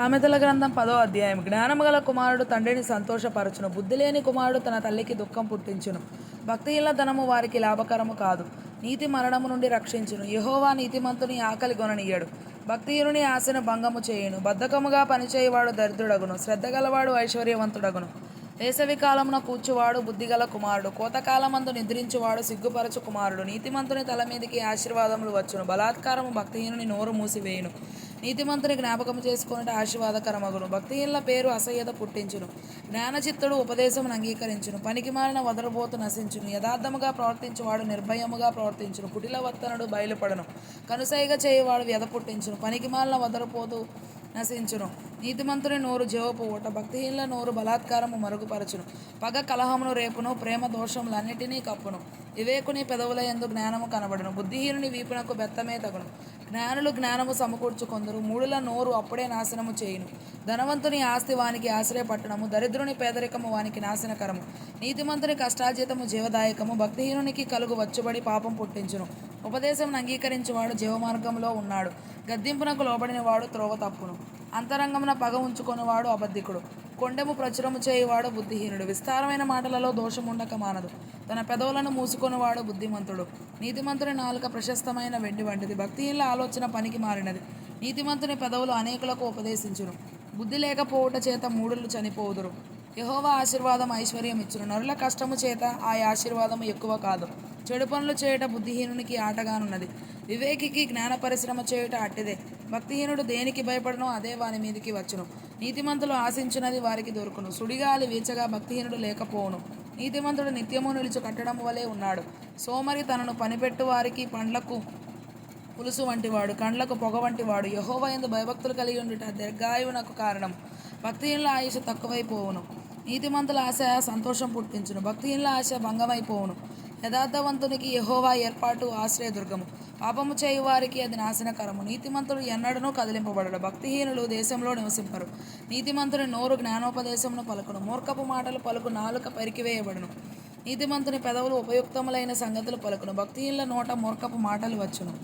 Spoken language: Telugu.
సామెతల గ్రంథం 10వ అధ్యాయం. జ్ఞానము గల కుమారుడు తండ్రిని సంతోషపరచును, బుద్ధి లేని కుమారుడు తన తల్లికి దుఃఖం పుట్టించును. భక్తిహీనుల ధనము వారికి లాభకరము కాదు, నీతి మరణము నుండి రక్షించును. యెహోవా నీతిమంతుని ఆకలి గొననీయడు, భక్తిహీనుని ఆశను భంగము చేయును. బద్ధకముగా పనిచేయువాడు దరిద్రుడగును, శ్రద్ధ గలవాడు ఐశ్వర్యవంతుడగును. వేసవి కాలమున కూర్చువాడు బుద్ధిగల కుమారుడు, కోతకాలమందు నిద్రించువాడు సిగ్గుపరచు కుమారుడు. నీతిమంతుని తల మీదికి ఆశీర్వాదములు వచ్చును, బలాత్కారము భక్తిహీనుని నోరు మూసివేయును. నీతిమంతుని జ్ఞాపకము చేసుకొనుట ఆశీర్వాదకరమగును, భక్తిహీనుల పేరు అసహ్యత పుట్టించును. జ్ఞానచిత్తుడు ఉపదేశమును అంగీకరించును, పనికిమాలిన వదరుబోతు నశించును. యథార్థముగా ప్రవర్తించువాడు నిర్భయముగా ప్రవర్తించును, కుటిల వర్తనుడు బయలుపడను. కనుసైగ చేయువాడు వ్యధ పుట్టించును, పనికిమాలిన వదరుపోతు నశించును. నీతిమంతుని నోరు జేవపు ఊట, భక్తిహీనుల నోరు బలాత్కారము మరుగుపరచును. పగ కలహమును రేపును, ప్రేమ దోషములన్నిటినీ కప్పును. వివేకుని పెదవుల యందు జ్ఞానము కనబడును, బుద్ధిహీనుని వీపునకు బెత్తమే తగును. జ్ఞానులు జ్ఞానము సమకూర్చుకొందరు, మూడుల నోరు అప్పుడే నాశనము చేయును. ధనవంతుని ఆస్తి వానికి ఆశ్రయపట్టణము, దరిద్రుని పేదరికము వానికి నాశనకరము. నీతిమంతుని కష్టార్జితము జీవదాయకము, భక్తిహీనునికి కలుగు వచ్చుబడి పాపం పుట్టించును. ఉపదేశం అంగీకరించువాడు జీవమార్గంలో ఉన్నాడు, గద్దింపునకు లోబడిన వాడు త్రోవ తప్పును. అంతరంగమున పగ ఉంచుకొనివాడు అబద్ధికుడు, కొండెము ప్రచురము చేయువాడు బుద్ధిహీనుడు. విస్తారమైన మాటలలో దోషముండక మానదు, తన పెదవులను మూసుకొనివాడు బుద్ధిమంతుడు. నీతిమంతుని నాలుక ప్రశస్తమైన వెండి వంటిది, భక్తిహీనుల ఆలోచన పనికి మారినది. నీతిమంతుని పెదవులు అనేకులకు ఉపదేశించును, బుద్ధి లేకపోవుట చేత మూఢులు చనిపోవుదురు. యెహోవా ఆశీర్వాదం ఐశ్వర్యం ఇచ్చును, నరుల కష్టము చేత ఆ ఆశీర్వాదము ఎక్కువ కాదు. చెడు పనులు చేయుట బుద్ధిహీనునికి ఆటగానున్నది, వివేకికి జ్ఞాన పరిశ్రమ చేయుట అట్టిదే. భక్తిహీనుడు దేనికి భయపడనో అదే వాని మీదికి వచ్చును, నీతిమంతులు ఆశించినది వారికి దొరుకును. సుడిగాలి వీచగా భక్తిహీనుడు లేకపోవును, నీతిమంతుడు నిత్యము నిలుచు కట్టడము వలె ఉన్నాడు. సోమరి తనను పనిపెట్టు వారికి పండ్లకు పులుసు వంటివాడు, కండ్లకు పొగ వంటివాడు. యెహోవా యందు భయభక్తులు కలిగి ఉండుట దీర్ఘాయువునకు కారణం, భక్తిహీనుల ఆయుష్ తక్కువైపోవును. నీతిమంతుల ఆశ సంతోషం పుట్టించును, భక్తిహీనుల ఆశ భంగమైపోవును. యథార్థవంతునికి యెహోవా ఏర్పాటు ఆశ్రయదుర్గము, పాపము చేయువారికి అది నాశనకరము. నీతిమంతుడు ఎన్నడనూ కదిలింపబడడు, భక్తిహీనులు దేశంలో నివసింపరు. నీతిమంతుని నోరు జ్ఞానోపదేశమును పలుకును, మూర్ఖపు మాటలు పలుకు నాలుక పెరికివేయబడును. నీతిమంతుని పెదవులు ఉపయుక్తములైన సంగతులు పలుకును, భక్తిహీనుల నోట మూర్ఖపు మాటలు వచ్చును.